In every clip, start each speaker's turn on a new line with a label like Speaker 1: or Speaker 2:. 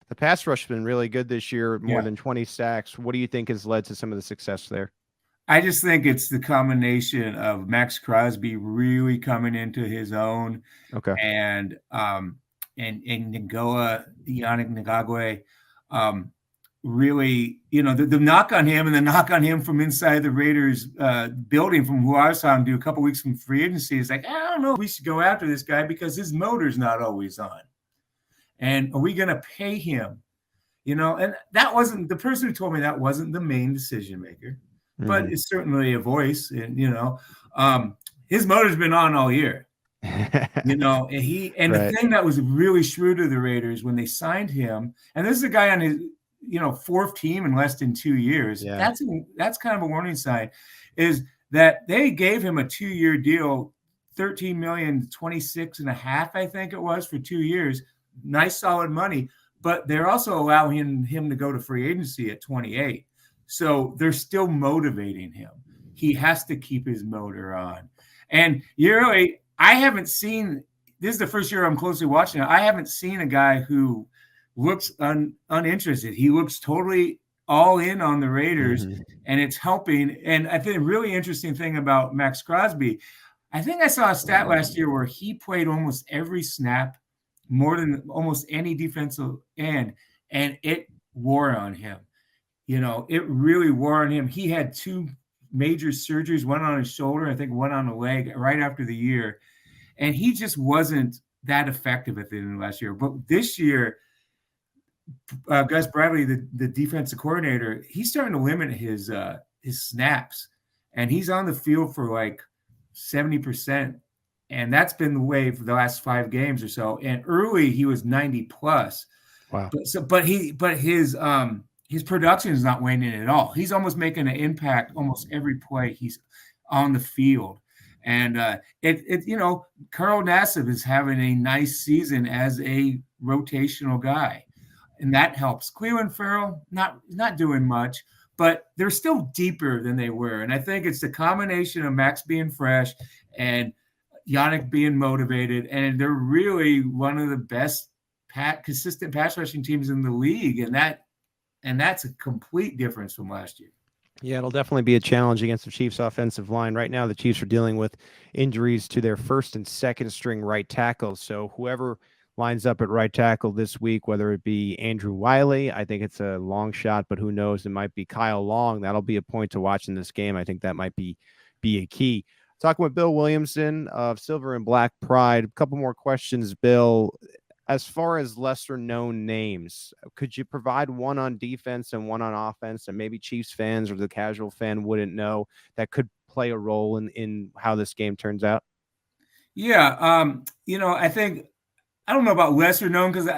Speaker 1: The pass rush has been really good this year, more
Speaker 2: Yeah.
Speaker 1: than 20 sacks. What do you think has led to some of the success there?
Speaker 2: I just think it's the combination of Max Crosby really coming into his own
Speaker 1: Okay.
Speaker 2: and Nagoa, Yannick Ngakwe, um, really, the knock on him and the knock on him from inside the Raiders building from who I saw him do a couple weeks from free agency is like, I don't know if we should go after this guy because his motor's not always on. And are we going to pay him? And that wasn't the person who told me that wasn't the main decision maker, but
Speaker 1: Mm-hmm.
Speaker 2: it's certainly a voice. And, his motor's been on all year. And the
Speaker 1: Right.
Speaker 2: thing that was really shrewd of the Raiders when they signed him, and this is a guy on his, fourth team in less than 2 years.
Speaker 1: Yeah.
Speaker 2: That's kind of a warning sign, is that they gave him a 2-year deal, 13 million, 26 and a half, I think it was, for 2 years. Nice, solid money, but they're also allowing him to go to free agency at 28. So they're still motivating him. He has to keep his motor on. And I haven't seen, this is the first year I'm closely watching it. I haven't seen a guy who looks uninterested. He looks totally all in on the Raiders,
Speaker 1: Mm-hmm.
Speaker 2: and it's helping. And I think a really interesting thing about Max Crosby, I think I saw a stat last year where he played almost every snap, more than almost any defensive end, and it wore on him. It really wore on him. He had 2 major surgeries, one on his shoulder, I think one on the leg, right after the year. And he just wasn't that effective at the end of last year. But this year, Gus Bradley, the defensive coordinator, he's starting to limit his snaps. And he's on the field for like 70%. And that's been the way for the last 5 games or so. And early he was 90 plus.
Speaker 1: Wow.
Speaker 2: But his production is not waning at all. He's almost making an impact almost every play he's on the field. And Carl Nassib is having a nice season as a rotational guy, and that helps. Cleveland Farrell not doing much, but they're still deeper than they were. And I think it's the combination of Max being fresh and Yannick being motivated, and they're really one of the best consistent pass rushing teams in the league, and that's a complete difference from last year.
Speaker 1: Yeah, it'll definitely be a challenge against the Chiefs' offensive line. Right now, the Chiefs are dealing with injuries to their first and second string right tackles. So whoever lines up at right tackle this week, whether it be Andrew Wiley, I think it's a long shot, but who knows? It might be Kyle Long. That'll be a point to watch in this game. I think that might be a key. Talking with Bill Williamson of Silver and Black Pride. A couple more questions, Bill. As far as lesser known names, could you provide one on defense and one on offense that maybe Chiefs fans or the casual fan wouldn't know that could play a role in how this game turns out?
Speaker 2: Yeah. I think, I don't know about lesser known because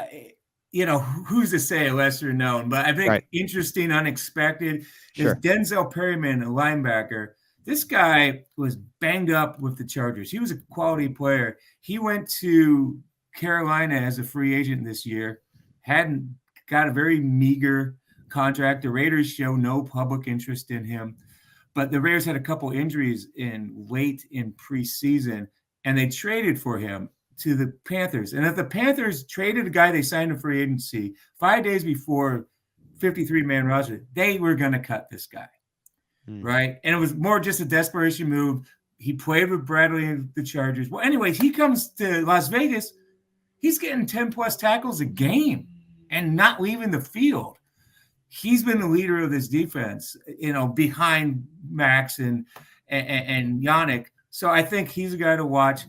Speaker 2: who's to say lesser known, but I think
Speaker 1: Right.
Speaker 2: interesting, unexpected is
Speaker 1: Sure.
Speaker 2: Denzel Perryman, a linebacker. This guy was banged up with the Chargers. He was a quality player. He went to Carolina as a free agent this year, hadn't got a very meager contract. The Raiders show no public interest in him, but the Raiders had a couple injuries late in preseason, and they traded for him to the Panthers. And if the Panthers traded a guy they signed in free agency 5 days before 53-man roster, they were going to cut this guy, right? And it was more just a desperation move. He played with Bradley and the Chargers. Well, anyways, he comes to Las Vegas. He's getting 10-plus tackles a game and not leaving the field. He's been the leader of this defense, behind Max and Yannick. So I think he's a guy to watch.